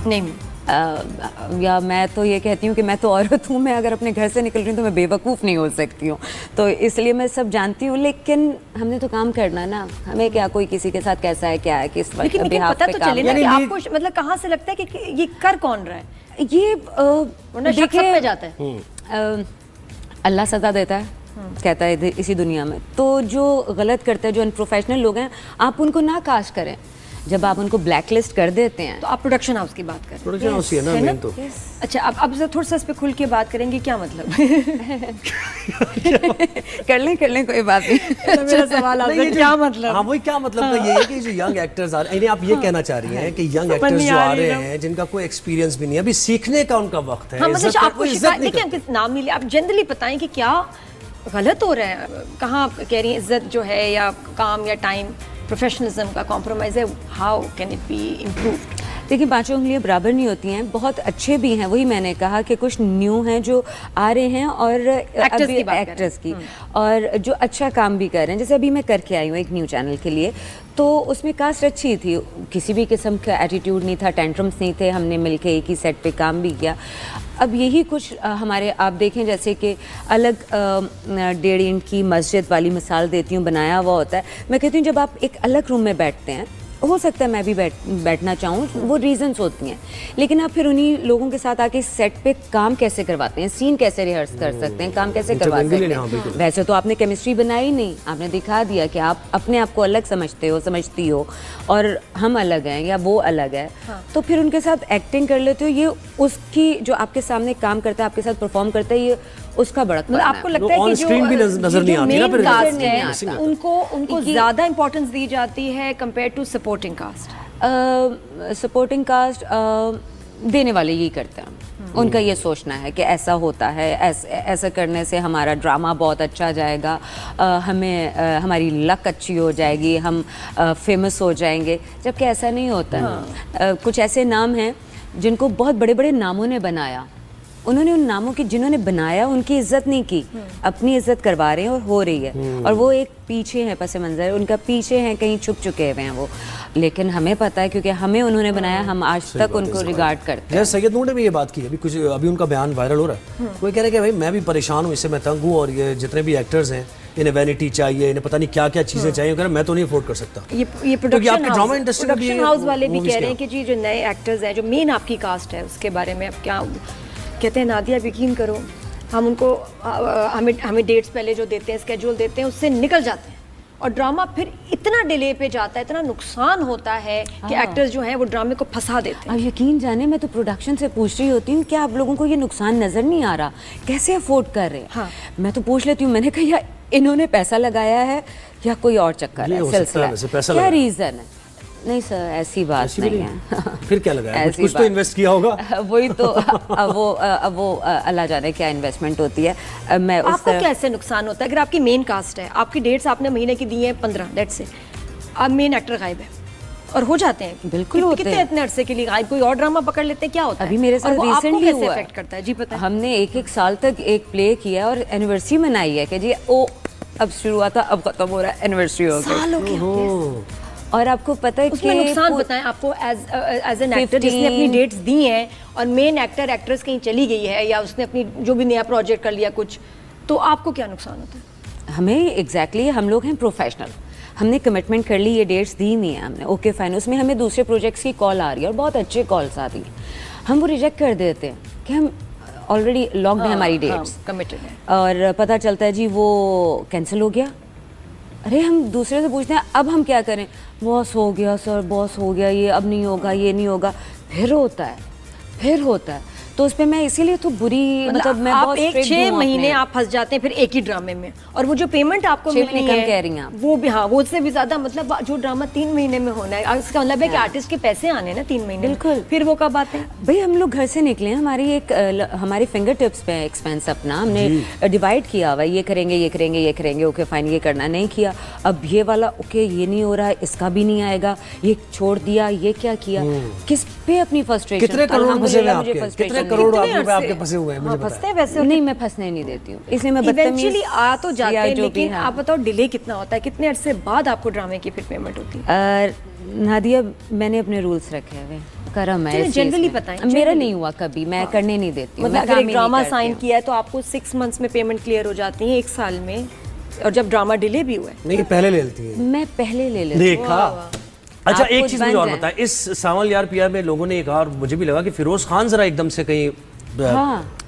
नहीं या मैं तो ये कहती हूँ कि मैं तो औरत हूँ, मैं अगर अपने घर से निकल रही हूँ तो मैं बेवकूफ़ नहीं हो सकती हूँ, तो इसलिए मैं सब जानती हूँ, लेकिन हमने तो काम करना ना, हमें क्या कोई किसी के साथ कैसा है क्या है किस लेकिन बिहाफ पता पे तो काम चले ना है। कि आपको मतलब कहाँ से लगता है कि ये कर कौन रहा है, ये वरना शक सब पे जाता है। अल्लाह सज़ा देता है, कहता है इसी दुनिया में, तो जो गलत करते हैं, जो अनप्रोफेशनल लोग हैं, आप उनको ना काश करें। जब आप उनको ब्लैक लिस्ट कर देते हैं तो आप प्रोडक्शन हाउस की बात करें, प्रोडक्शन हाउस ही है ना मेन तो। अच्छा अब थोड़ा सा इस पे खुल के बात करेंगे, क्या मतलब कर लें कोई बात नहीं। मेरा सवाल आपसे क्या मतलब, हाँ वही क्या मतलब का ये है कि जो यंग एक्टर्स आ रहे हैं, आप ये कहना चाह रही हैं कि यंग एक्टर्स जो आ रहे हैं जिनका कोई एक्सपीरियंस भी नहीं है, अभी सीखने का उनका वक्त है। हाँ मतलब आपको शिकायत, देखिए नाम नहीं लिया, आप जनरली बताएं कि क्या गलत हो रहा है, कहाँ कह रही हैं इज्जत जो है या काम या टाइम प्रोफेशनलिज्म का कॉम्प्रोमाइज़ है, how can it be improved? देखिए पांचों उंगलियां बराबर नहीं होती हैं, बहुत अच्छे भी हैं, वही मैंने कहा कि कुछ न्यू हैं जो आ रहे हैं और एक्टर्स की और जो अच्छा काम भी कर रहे हैं। जैसे अभी मैं करके आई हूँ एक न्यू चैनल के लिए, तो उसमें कास्ट अच्छी थी, किसी भी किस्म का एटीट्यूड नहीं था, टेंट्रम्स नहीं थे, हमने मिलके एक ही सेट पे काम भी किया। अब यही कुछ हमारे आप देखें, जैसे कि अलग 1.5 इंच की मस्जिद वाली मिसाल देती हूँ, बनाया हुआ होता है। मैं कहती हूँ जब आप एक अलग रूम में बैठते हैं, हो सकता है मैं भी बैठना चाहूँ, वो रीजंस होती हैं, लेकिन आप फिर उन्हीं लोगों के साथ आके सेट पे काम कैसे करवाते हैं, सीन कैसे रिहर्स कर सकते हैं, काम कैसे करवा सकते हैं। वैसे तो आपने केमिस्ट्री बनाई नहीं, आपने दिखा दिया कि आप अपने आप को अलग समझते हो, समझती हो, और हम अलग हैं या वो अलग है। तो फिर उनके साथ एक्टिंग कर लेते हो, ये उसकी जो आपके सामने काम करता है, आपके साथ परफॉर्म करता है, ये उसका बड़क मतलब आपको लगता है कि जो नजर नहीं आती ना, मेन कास्ट है उनको ज्यादा इंपॉर्टेंस दी जाती है compare to supporting cast? Supporting cast देने वाले यही करते हैं, उनका ये सोचना है कि ऐसा होता है, ऐसा करने से हमारा ड्रामा बहुत अच्छा जाएगा, हमें हमारी लक अच्छी हो जाएगी, हम फेमस हो जाएंगे, जबकि ऐसा नहीं होता है। कुछ ऐसे नाम हैं जिनको बहुत बड़े बड़े नामों ने बनाया, उन्होंने उन नामों की जिन्होंने बनाया उनकी इज्जत नहीं की, अपनी इज्जत करवा रहे हैं और हो रही है, और वो एक पीछे है, पस मंजर उनका पीछे हैं, कहीं छुप चुके हुए हैं वो, लेकिन हमें पता है क्योंकि हमें उन्होंने बनाया, हम आज तक उनको रिगार्ड करते हैं। सैयद नूर ने भी ये बात की, अभी उनका बयान वायरल हो रहा है, कोई कह रहे हैं कि भाई मैं भी परेशान हूँ, इससे मैं तंग हूँ, और ये जितने भी एक्टर्स हैं इन्हें वैनिटी चाहिए, इन्हें पता नहीं क्या क्या चीजें चाहिए, मैं तो नहीं अफोर्ड कर सकता। ये प्रोडक्शन हाउस वाले भी कह रहे हैं कि जी जो नए एक्टर्स हैं, जो मेन आपकी कास्ट है, उसके बारे में अब क्या कहते हैं? नादिया, यकीन करो, हम उनको हमें डेट्स पहले जो देते हैं, स्केड्यूल देते हैं, उससे निकल जाते हैं, और ड्रामा फिर इतना डिले पे जाता है, इतना नुकसान होता है कि एक्टर्स जो हैं वो ड्रामे को फंसा देते हैं। अब यकीन जाने, मैं तो प्रोडक्शन से पूछ रही होती हूँ, क्या आप लोगों को ये नुकसान नजर नहीं आ रहा, कैसे अफोर्ड कर रहे हैं? हाँ। मैं तो पूछ लेती हूँ, मैंने कहा या इन्होंने पैसा लगाया है या कोई और चक्कर है, सिलसिला है, क्या रीजन है? नहीं सर, ऐसी बात नहीं है। फिर क्या लगाया? कुछ तो इन्वेस्ट किया होगा। वही तो अब वो अल्लाह जाने क्या इन्वेस्टमेंट होती है। मैं आपको कैसे नुकसान होता है अगर आपकी मेन कास्ट है, आपकी डेट्स आपने महीने की दी है 15, लेट्स से, अब मेन एक्टर गायब है, और हो जाते हैं बिल्कुल होते कितने इतने अरसे के लिए गायब, कोई और ड्रामा पकड़ लेते हैं, क्या होता है? अभी मेरे साथ रिसेंटली हुआ अफेक्ट करता है जी, पता है? हमने एक साल तक एक प्ले किया और एनिवर्सरी मनाई है कि जी ओ अब शुरू हुआ था, अब खत्म हो रहा है, एनिवर्सरी हो गई। और आपको पता है कि नुकसान बताएं आपको एज एन एक्टर जिसने अपनी डेट्स दी हैं और मेन एक्ट्रेस कहीं चली गई है, या उसने अपनी जो भी नया प्रोजेक्ट कर लिया कुछ, तो आपको क्या नुकसान होता है? हमें एग्जैक्टली हम लोग हैं प्रोफेशनल, हमने कमिटमेंट कर ली, ये डेट्स दी हुई हैं हमने, ओके फाइन, उसमें हमें दूसरे प्रोजेक्ट्स की कॉल आ रही है और बहुत अच्छे कॉल्स आती हैं, हम वो रिजेक्ट कर देते हैं कि हम ऑलरेडी लॉक्ड है हमारी डेट्स, कमिटेड है, और पता चलता है जी वो कैंसिल हो गया। अरे हम दूसरे से पूछते हैं अब हम क्या करें, बॉस हो गया सर, बॉस हो गया, ये अब नहीं होगा, ये नहीं होगा, फिर होता है, तो उस पर मैं इसीलिए तो बुरी, मतलब मैं बहुत 6 महीने आप फंस जाते हैं फिर एक ही ड्रामे में, और वो जो पेमेंट आपको मिलनी है, कह रही हैं वो भी, हाँ वो उससे भी ज्यादा, मतलब जो ड्रामा 3 महीने में होना है, इसका मतलब है कि आर्टिस्ट के पैसे आने हैं ना 3 महीने, बिल्कुल, फिर वो कब आते हैं? भाई हम लोग घर से निकले हैं, हमारी फिंगर टिप्स पे एक्सपेंस अपना हमने डिवाइड किया हुआ, ये करेंगे, ओके फाइन, ये करना नहीं किया, अब ये वाला ओके ये नहीं हो रहा है, इसका भी नहीं आएगा, ये छोड़ दिया, ये क्या किया, किस पे अपनी फ्रस्ट्रेशन, कितने करोड़ आपके फंसे हुए हैं, मुझे फंसते हैं वैसे? नहीं, मैं फंसने नहीं देती हूँ, इसलिए मैं बदतमीज आ तो जाते हैं, लेकिन आप बताओ डिले कितना होता है, कितने अरसे बाद आपको ड्रामे की फिर पेमेंट होती है? नादिया, मैंने अपने रूल्स रखे हुए, करम है इस चीज़ जनरली में। पता है मेरा नहीं हुआ कभी, मैं करने नहीं देती हूँ, मतलब मैं अगर काम एक ही ड्रामा नहीं करती साइन हूँ। किया है तो आपको 6 मंथ्स में पेमेंट क्लियर हो जाती है, 1 साल में, और जब ड्रामा डिले भी हुआ है नहीं, ये पहले ले लेती है। मैं पहले ले लेती हूँ। देखा। अच्छा, आप एक खुद चीज मुझे बन और जाएं। बता, इस सावल यार पिया में लोगों ने एक और मुझे भी लगा कि फिरोज खान जरा एकदम से कहीं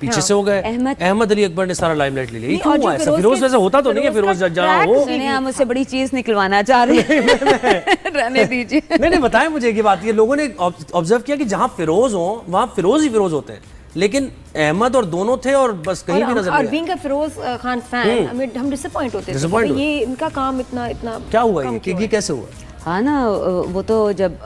पीछे से हो गए, अहमद अली अकबर ने सारा लाइमलाइट ले लिया। ये क्यों हुआ ऐसा? फिरोज वैसे होता तो नहीं है, फिरोज जहाँ हो। सुने, आप मुझसे बड़ी चीज निकलवाना चाह रहे हैं। रहने दीजिए। नहीं बताएं मुझे ये बात, ये लोगों ने ऑब्जर्व किया कि जहाँ फिरोज हो वहाँ फिरोज ही फिरोज होते हैं, लेकिन अहमद और दोनों थे और बस कहीं भी नजर और नहीं being a Feroz Khan fan हम डिसअपॉइंट होते थे Disappoint कि ये इनका काम इतना इतना क्या हुआ कम ये क्यों कि ये है? कैसे हुआ? हाँ ना, वो तो जब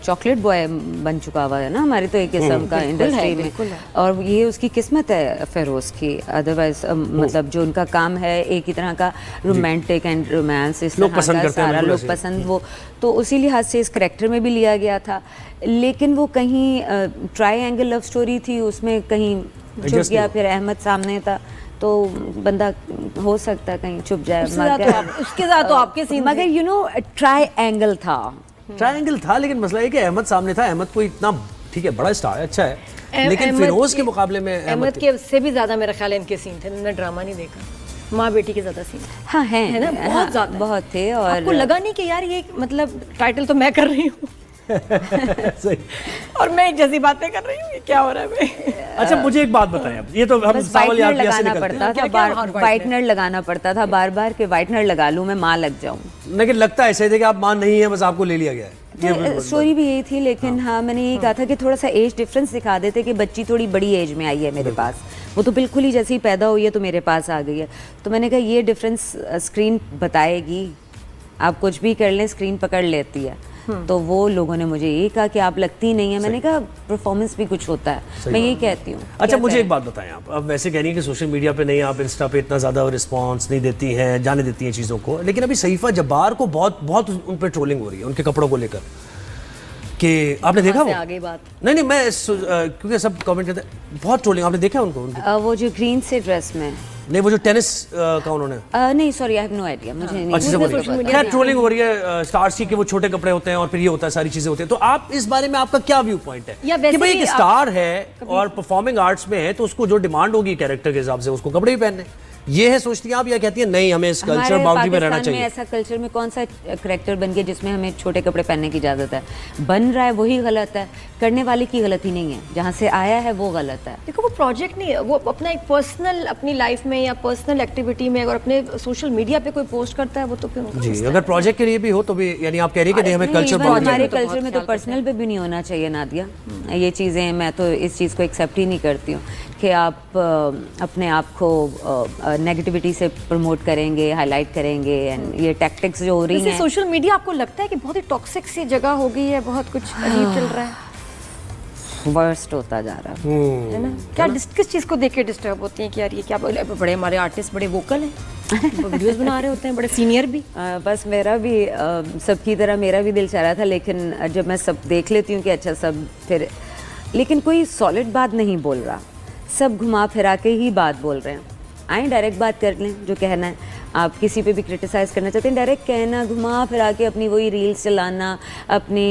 चॉकलेट बॉय बन चुका हुआ है ना हमारी तो एक किस्म का इंडस्ट्री बिल्कुल में, है। और ये उसकी किस्मत है फिरोज की। अदरवाइज मतलब जो उनका काम है एक ही तरह का रोमांटिक एंड रोमांस, इस लोग तरह पसंद का करते हैं सारा बिल्कुल लोग ऐसे। पसंद, वो तो उसी लिहाज से इस करेक्टर में भी लिया गया था। लेकिन वो कहीं ट्राई एंगल लव स्टोरी थी, उसमें कहीं छुप Adjust गया, नहीं फिर अहमद सामने था तो बंदा हो सकता है कहीं छुप जाए, उसके साथ तो आपके सीन मगर यू नो ट्राई एंगल था। ट्रायंगल था, लेकिन मसला ये कि अहमद सामने था। अहमद कोई इतना ठीक है, बड़ा स्टार है, अच्छा है, लेकिन अहमद फिरोज के मुकाबले में अहमद के से भी ज्यादा मेरा ख्याल है इनके सीन थे, मैंने ड्रामा नहीं देखा, माँ बेटी के ज्यादा सीन हाँ है है ना, बहुत ज्यादा बहुत थे। और आपको लगा नहीं कि यार ये मतलब टाइटल तो मैं कर रही हूँ सही। और मैं जैसी बातें कर रही हूँ, ये क्या हो रहा है भाई? अच्छा मुझे एक बात बताएं, अब ये तो हम बस सावल यार वाइटनर पिया से लगाना निकलते हैं। पड़ता था, क्या वाइटनर लगाना पड़ता था बार बार कि वाइटनर लगा लूँ मैं माँ लग जाऊँ। लेकिन लगता ऐसे थे कि आप मान नहीं है, बस आपको ले लिया गया है। ये बिल्कुल- स्टोरी भी यही थी, लेकिन हाँ मैंने यही कहा था कि थोड़ा सा एज डिफरेंस दिखा देते कि बच्ची थोड़ी बड़ी एज में आई है मेरे पास, वो तो बिल्कुल ही जैसे ही पैदा हुई है तो मेरे पास आ गई है। तो मैंने कहा ये डिफरेंस स्क्रीन बताएगी, आप कुछ भी कर लें स्क्रीन पकड़ लेती है। तो वो लोगों ने मुझे यही कहा कि आप लगती नहीं है। मैंने कहा परफॉर्मेंस भी कुछ होता है, मैं यही कहती हूँ। अच्छा मुझे एक बात बताएं, आप अब वैसे कह रही हैं कि सोशल मीडिया पे नहीं, आप इंस्टा पे इतना ज़्यादा रिस्पांस नहीं देती हैं, जाने देती हैं चीज़ों को, लेकिन अभी सहीफा जब्बार को बहुत बहुत उन पर ट्रोलिंग हो रही है उनके कपड़ों को लेकर, कि आपने देखा वो? आगे बात नहीं मैं क्योंकि सब कमेंट करते हैं, बहुत ट्रोलिंग, आपने देखा उनको उनकी? वो जो ग्रीन से ड्रेस में नहीं, वो जो टेनिस का उन्होंने नहीं sorry I have no idea, मुझे नहीं अच्छे से मुझे बोलिए। social media खैर ट्रोलिंग हो रही है स्टार्स की कि वो छोटे कपड़े होते हैं और फिर ये होता है, सारी चीजें होती हैं। तो आप इस बारे में आपका क्या व्यू पॉइंट है या वैसे कि भाई भी एक आप- स्टार है और परफॉर्मिंग आर्ट्स में है, तो उसको जो डिमांड होगी कैरेक्टर के हिसाब से उसको कपड़े ही पहनने, ये है सोचती हैं आप, या कहती है नहीं हमें इस कल्चर हमारे बाउंड्री में रहना पाकिस्तान में चाहिए? ऐसा कल्चर में कौन सा करेक्टर बन गया जिसमें हमें छोटे कपड़े पहनने की इजाज़त है? बन रहा है वही गलत है, करने वाले की गलती नहीं है, जहाँ से आया है वो गलत है। देखो वो प्रोजेक्ट नहीं है, वो अपना एक पर्सनल अपनी लाइफ में या पर्सनल एक्टिविटी में अगर अपने सोशल मीडिया पे कोई पोस्ट करता है वो तो फिर उनका जी, मसला अगर प्रोजेक्ट के लिए भी हो तो भी, यानी आप कह रही है कि नहीं हमें नहीं, कल्चर even बाउंड्री हमारे तो बहुत कल्चर में तो ख्याल पर्सनल पे भी नहीं होना चाहिए नादिया, ये चीज़ें मैं तो इस चीज़ को एक्सेप्ट ही नहीं करती हूँ कि आप अपने आप को नेगेटिविटी से प्रमोट करेंगे, हाईलाइट करेंगे, एंड ये टैक्टिक्स जो हो रही वैसे हैं। सोशल मीडिया आपको लगता है कि बहुत ही टॉक्सिक सी जगह हो गई है, बहुत कुछ अजीब चल रहा है वर्स्ट होता जा रहा है। है ना? क्या किस चीज़ को देख के डिस्टर्ब होती हैं कि यार ये क्या बड़े हमारे आर्टिस्ट बड़े वोकल हैं, वीडियोस बना रहे होते हैं, बड़े सीनियर भी। बस मेरा भी सबकी तरह मेरा भी दिल चाह रहा था, लेकिन जब मैं सब देख लेती हूँ कि अच्छा सब फिर, लेकिन कोई सॉलिड बात नहीं बोल रहा, सब घुमा फिरा के ही बात बोल रहे हैं। आए डायरेक्ट बात कर लें जो कहना है, आप किसी पे भी क्रिटिसाइज़ करना चाहते हैं डायरेक्ट कहना, घुमा फिरा के अपनी वही रील्स चलाना, अपनी